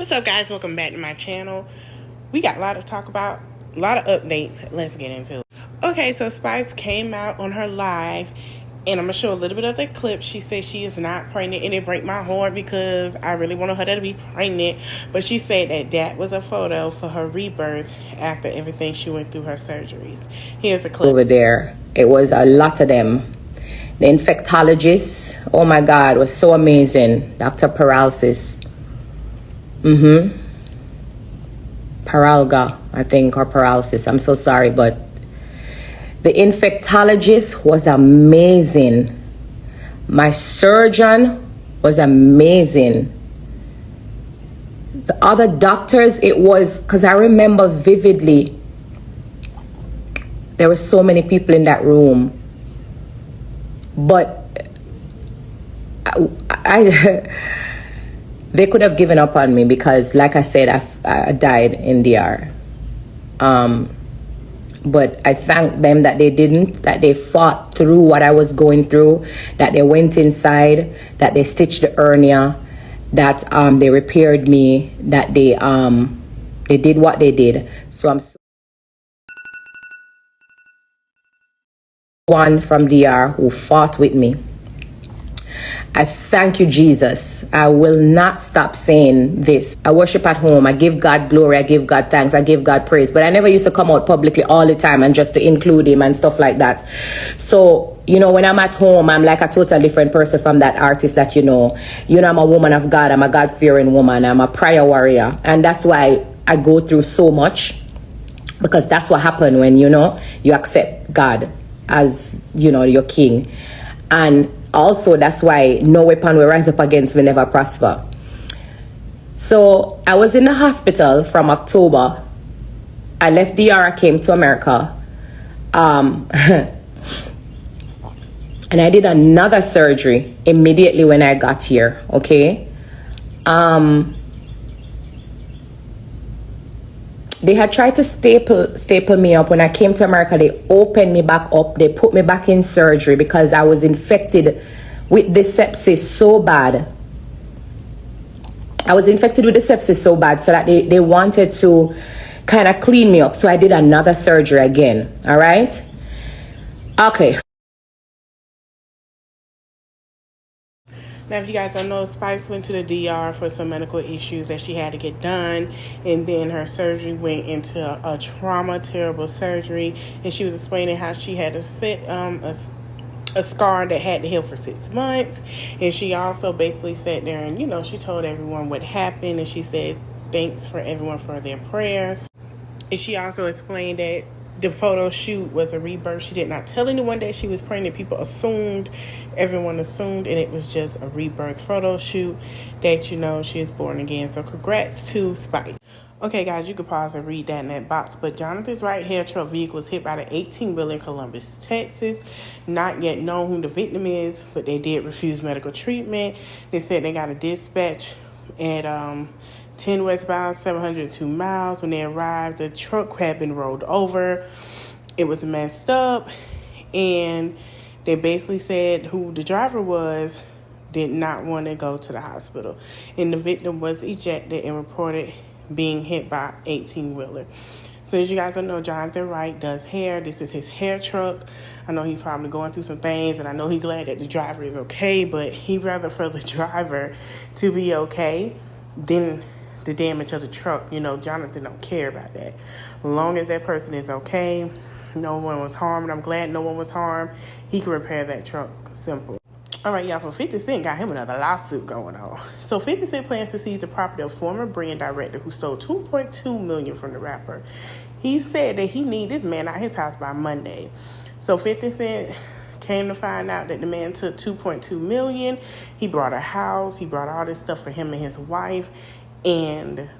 What's up, guys? Welcome back to my channel. We got a lot to talk about, a lot of updates. Let's get into it. Okay, so Spice came out on her live, and I'm going to show a little bit of the clip. She said she is not pregnant, and it break my heart because I really wanted her to be pregnant. But she said that that was a photo for her rebirth after everything she went through her surgeries. Here's a clip. Over there, it was a lot of them. The infectologist, oh my God, was so amazing. Dr. Paralysis. Paralga, I think, or paralysis. I'm so sorry, but the infectologist was amazing. My surgeon was amazing. The other doctors, it was, because I remember vividly, there were so many people in that room. But they could have given up on me because, like I said, I died in DR. But I thank them that they didn't, that they fought through what I was going through, that they went inside, that they stitched the hernia, that they repaired me, that they did what they did. So I'm so one from DR who fought with me. I thank you, Jesus. I will not stop saying this. I worship at home. I give God glory. I give God thanks. I give God praise. But I never used to come out publicly all the time and just to include him and stuff like that. So, you know, when I'm at home, I'm like a total different person from that artist that you know. You know, I'm a woman of God. I'm a God-fearing woman. I'm a prayer warrior. And that's why I go through so much. Because that's what happened when, you know, you accept God as, you know, your king. And also, that's why no weapon will rise up against me never prosper. So I was in the hospital from October. I left DR, I came to America. And I did another surgery immediately when I got here, okay? They had tried to staple me up. When I came to America, they opened me back up. They put me back in surgery because I was infected with the sepsis so bad. I was infected with the sepsis so bad so that they wanted to kind of clean me up. So I did another surgery again. All right? Okay. Now, if you guys don't know, Spice went to the DR for some medical issues that she had to get done, and then her surgery went into a trauma, terrible surgery, and she was explaining how she had to sit a scar that had to heal for 6 months, and she also basically sat there and, you know, she told everyone what happened, and she said thanks for everyone for their prayers, and she also explained that the photo shoot was a rebirth. She did not tell anyone that she was pregnant. People assumed, everyone assumed, and it was just a rebirth photo shoot that, you know, she is born again. So congrats to Spice. Okay, guys, you can pause and read that in that box. But Jonathan's right hair truck vehicle was hit by the 18-wheeler in Columbus, Texas. Not yet known who the victim is, but they did refuse medical treatment. They said they got a dispatch at 10 westbound, 702 miles. When they arrived, the truck had been rolled over. It was messed up. And they basically said who the driver was did not want to go to the hospital. And the victim was ejected and reported being hit by 18-wheeler. So as you guys don't know, Jonathan Wright does hair. This is his hair truck. I know he's probably going through some things, and I know he's glad that the driver is okay, but he'd rather for the driver to be okay than the damage of the truck. You know, Jonathan don't care about that. As long as that person is okay, no one was harmed. I'm glad no one was harmed. He can repair that truck. Simple. All right, y'all, for 50 Cent got him another lawsuit going on. So 50 Cent plans to seize the property of former brand director who stole $2.2 million from the rapper. He said that he need this man out his house by Monday. So 50 Cent came to find out that the man took $2.2 million. He brought a house. He brought all this stuff for him and his wife. And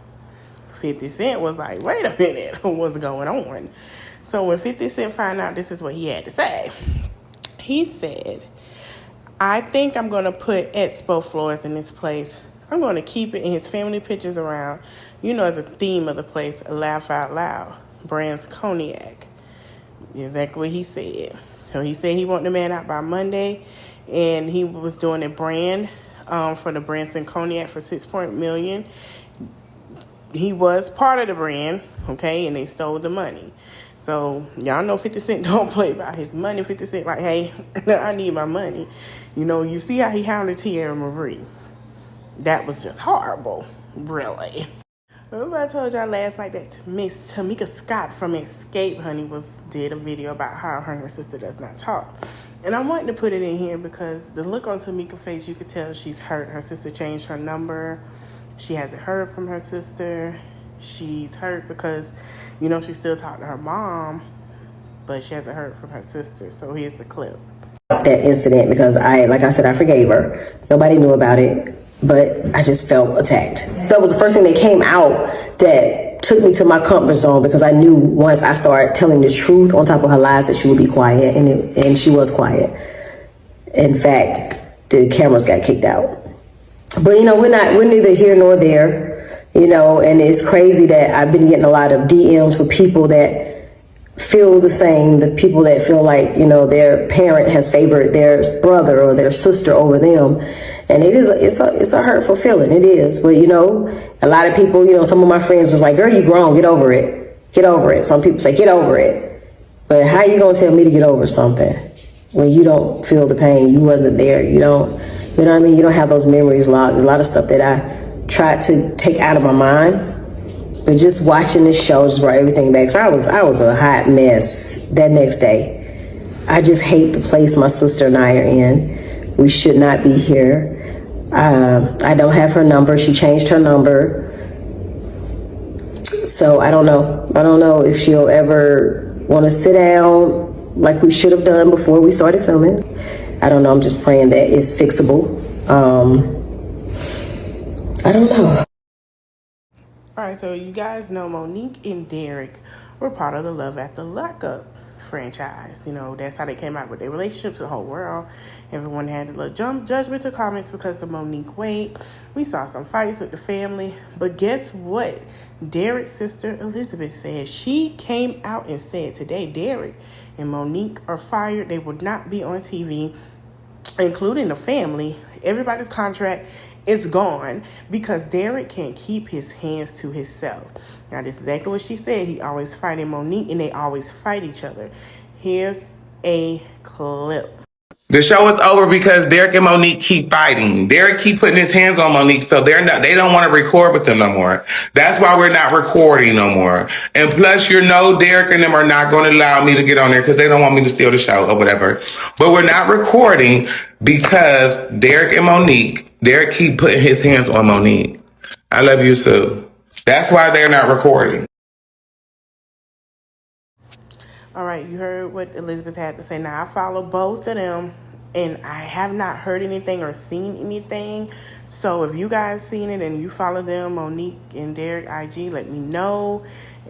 50 Cent was like, wait a minute, what's going on? So when 50 Cent found out, this is what he had to say. He said, I think I'm going to put Expo floors in this place. I'm going to keep it in his family pictures around. You know, as a theme of the place, laugh out loud. Brands cognac. Exactly what he said. So he said he wanted the man out by Monday, and he was doing a brand for the Branson Cognac for $6 million. he was part of the brand, okay, and they stole the money. So y'all know 50 Cent don't play about his money. 50 Cent like, hey, I need my money. You know, you see how he handled Tierra Marie. That was just horrible, really. Remember I told y'all last night that Miss Tamika Scott from Escape Honey did a video about how her and her sister does not talk. And I wanted to put it in here because the look on Tamika's face, you could tell she's hurt. Her sister changed her number. She hasn't heard from her sister. She's hurt because, you know, she still talked to her mom, but she hasn't heard from her sister. So here's the clip. That incident, because like I said, I forgave her. Nobody knew about it, but I just felt attacked. That was the first thing that came out that took me to my comfort zone, because I knew once I started telling the truth on top of her lies that she would be quiet, and she was quiet. In fact, the cameras got kicked out. But you know, we're neither here nor there, you know, and it's crazy that I've been getting a lot of DMs for people that feel the same, the people that feel like, you know, their parent has favored their brother or their sister over them. And it's a hurtful feeling. It is. But, you know, a lot of people, you know, some of my friends was like, girl, you grown, get over it. Get over it. Some people say, get over it. But how you going to tell me to get over something when you don't feel the pain? You wasn't there. You know what I mean? You don't have those memories logged. A lot of stuff that I tried to take out of my mind. But just watching this show just brought everything back. So I was a hot mess that next day. I just hate the place my sister and I are in. We should not be here. I don't have her number. She changed her number. So I don't know. I don't know if she'll ever want to sit down like we should have done before we started filming. I don't know. I'm just praying that it's fixable. I don't know. All right, so you guys know Monique and Derek were part of the Love After Lockup franchise. You know, that's how they came out with their relationship to the whole world. Everyone had a little judgmental comments because of Monique Wade. We saw some fights with the family. But guess what? Derek's sister Elizabeth said. She came out and said today, Derek and Monique are fired. They will not be on TV, including the family. Everybody's contract is gone because Derek can't keep his hands to himself. Now, this is exactly what she said. He always fighting Monique, and they always fight each other. Here's a clip. The show is over because Derek and Monique keep fighting. Derek keep putting his hands on Monique, so they don't want to record with them no more. That's why we're not recording no more. And plus, you know, Derek and them are not going to allow me to get on there because they don't want me to steal the show or whatever. But we're not recording because Derek keep putting his hands on Monique. I love you, Sue. That's why they're not recording. All right, you heard what Elizabeth had to say. Now, I follow both of them, and I have not heard anything or seen anything. So if you guys seen it and you follow them, Monique and Derek IG, let me know.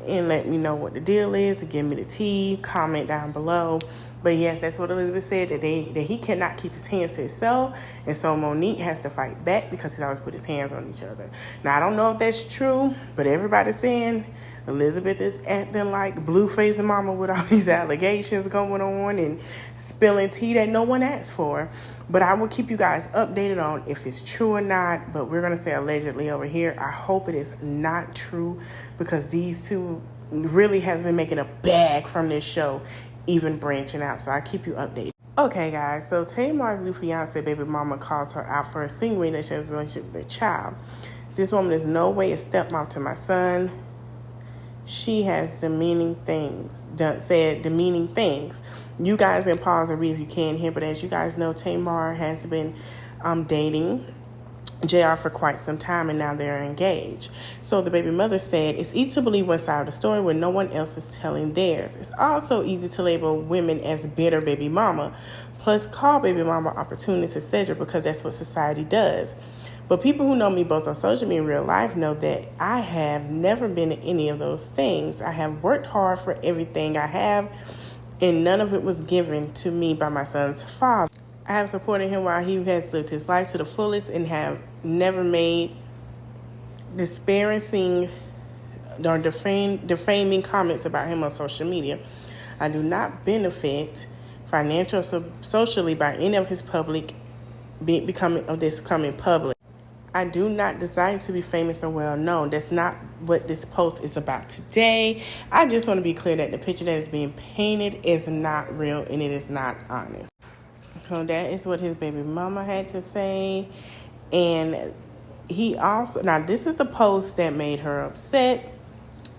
And let me know what the deal is. Give me the tea. Comment down below. But yes, that's what Elizabeth said, that he cannot keep his hands to himself. And so Monique has to fight back because he's always put his hands on each other. Now, I don't know if that's true, but everybody's saying Elizabeth is acting like blueface mama with all these allegations going on and spilling tea that no one asked for. But I will keep you guys updated on if it's true or not. But we're going to say allegedly over here. I hope it is not true because these two really has been making a bag from this show, even branching out. So I keep you updated. Okay, guys. So Tamar's new fiancé, baby mama, calls her out for a single relationship with their child. This woman is no way a stepmom to my son. She has said demeaning things. You guys can pause and read if you can here. But as you guys know, Tamar has been dating JR for quite some time, and now they're engaged. So the baby mother said, it's easy to believe one side of the story when no one else is telling theirs. It's also easy to label women as bitter baby mama, plus call baby mama opportunist, etc., because that's what society does. But people who know me both on social media and real life know that I have never been in any of those things. I have worked hard for everything I have, and none of it was given to me by my son's father. I have supported him while he has lived his life to the fullest and have never made disparaging or defaming comments about him on social media. I do not benefit financially or socially by any of his becoming public. I do not desire to be famous or well known. That's not what this post is about today. I just want to be clear that the picture that is being painted is not real and it is not honest. So that is what his baby mama had to say. And he also, now this is the post that made her upset.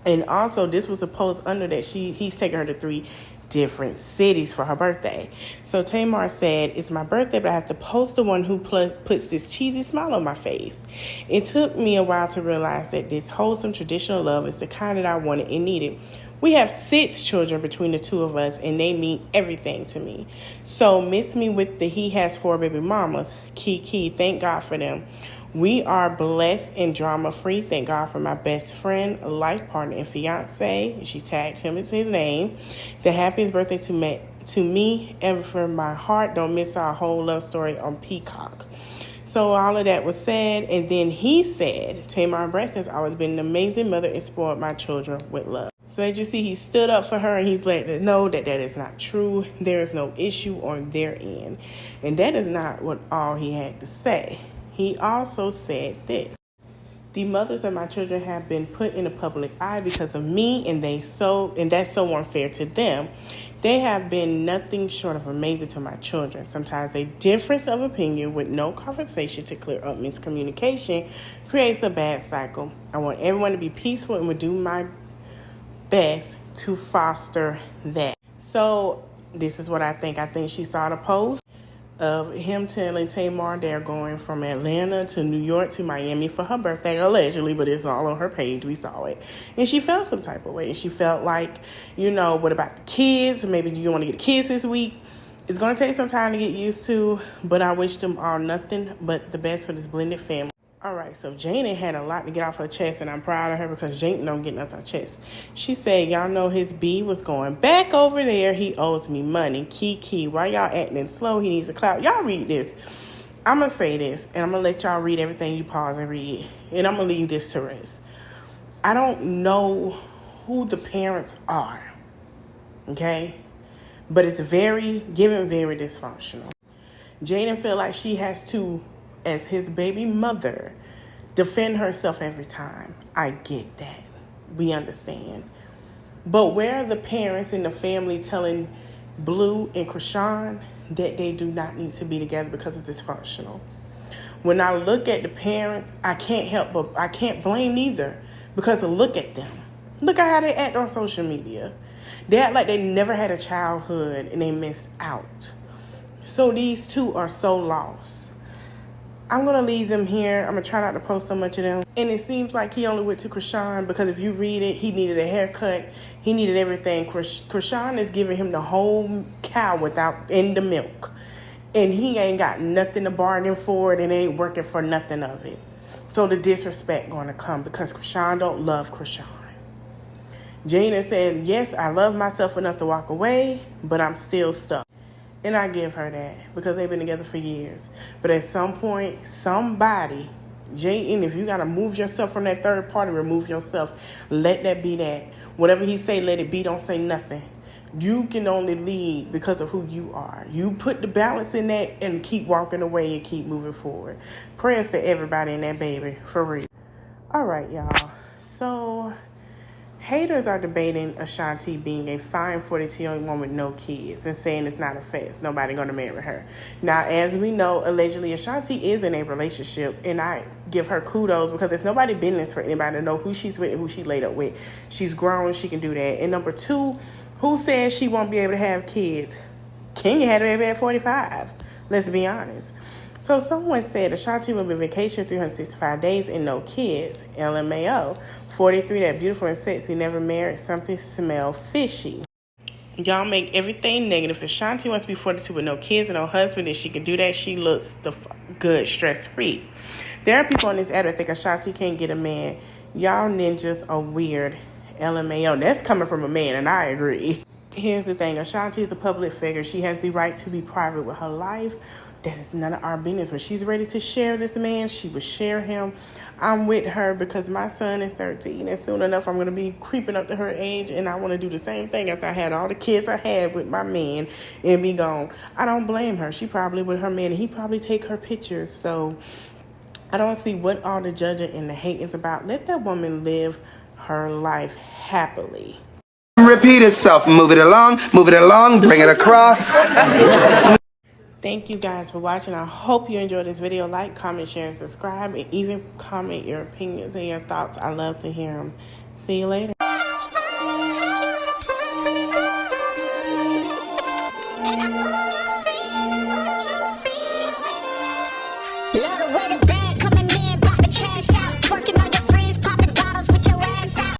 And also this was a post under that he's taking her to 3 different cities for her birthday. So Tamar said, it's my birthday, but I have to post the one who puts this cheesy smile on my face. It took me a while to realize that this wholesome traditional love is the kind that I wanted and needed. We have 6 children between the 2 of us, and they mean everything to me. So miss me with the he has 4 baby mamas. Kiki, thank God for them. We are blessed and drama-free. Thank God for my best friend, life partner, and fiancé. She tagged him as his name. The happiest birthday to me ever from my heart. Don't miss our whole love story on Peacock. So all of that was said. And then he said, Tamar Braxton has always been an amazing mother and spoiled my children with love. So as you see, he stood up for her and he's letting her know that that is not true. There is no issue on their end. And that is not what all he had to say. He also said this. The mothers of my children have been put in the public eye because of me, and that's so unfair to them. They have been nothing short of amazing to my children. Sometimes a difference of opinion with no conversation to clear up miscommunication creates a bad cycle. I want everyone to be peaceful and will do my best to foster that. So this is what I think. I think she saw the post of him telling Tamar they're going from Atlanta to New York to Miami for her birthday, allegedly, but it's all on her page. We saw it. And she felt some type of way. And she felt like, what about the kids? Maybe you want to get the kids this week. It's going to take some time to get used to, but I wish them all nothing but the best for this blended family. All right, so Jaydin had a lot to get off her chest, and I'm proud of her because Jaydin don't get nothing off her chest. She said, y'all know his B was going back over there. He owes me money. Kiki, why y'all acting slow? He needs a clout. Y'all read this. I'm going to say this, and I'm going to let y'all read everything. You pause and read, and I'm going to leave this to rest. I don't know who the parents are, okay? But it's very dysfunctional. Jaydin feel like she has to, as his baby mother, defend herself every time. I get that. We understand. But where are the parents in the family telling Blue and Krishan that they do not need to be together because it's dysfunctional? When I look at the parents, I can't blame neither because look at them. Look at how they act on social media. They act like they never had a childhood and they missed out. So these 2 are so lost. I'm going to leave them here. I'm going to try not to post so much of them. And it seems like he only went to Krishan because if you read it, he needed a haircut. He needed everything. Krishan is giving him the whole cow in the milk. And he ain't got nothing to bargain for it and ain't working for nothing of it. So the disrespect going to come because Krishan don't love Krishan. Jaydin said, yes, I love myself enough to walk away, but I'm still stuck. And I give her that because they've been together for years. But at some point, somebody, Jaydin, if you got to move yourself from that third party, remove yourself. Let that be that. Whatever he say, let it be. Don't say nothing. You can only lead because of who you are. You put the balance in that and keep walking away and keep moving forward. Prayers to everybody in that baby, for real. All right, y'all. So haters are debating Ashanti being a fine 42-year-old woman with no kids and saying it's not a fast. Nobody going to marry her. Now, as we know, allegedly Ashanti is in a relationship, and I give her kudos because it's nobody's business for anybody to know who she's with and who she laid up with. She's grown. She can do that. And number 2, who says she won't be able to have kids? Kenya had a baby at 45. Let's be honest. So someone said Ashanti will be vacation 365 days and no kids. LMAO. 43, that beautiful and sexy, never married, something smell fishy. Y'all make everything negative. Ashanti wants to be 42 with no kids and no husband. If she can do that, she looks good, stress-free. There are people on this app that think Ashanti can't get a man. Y'all ninjas are weird. LMAO. That's coming from a man, and I agree. Here's the thing. Ashanti is a public figure. She has the right to be private with her life. That is none of our business. When she's ready to share this man, she will share him. I'm with her because my son is 13, and soon enough I'm going to be creeping up to her age, and I want to do the same thing after I had all the kids I had with my man and be gone. I don't blame her. She probably with her man, and he probably take her pictures. So I don't see what all the judging and the hate is about. Let that woman live her life happily. Repeat itself. Move it along, bring it across. Thank you guys for watching. I hope you enjoyed this video. Like, comment, share, and subscribe, and even comment your opinions and your thoughts. I love to hear them. See you later.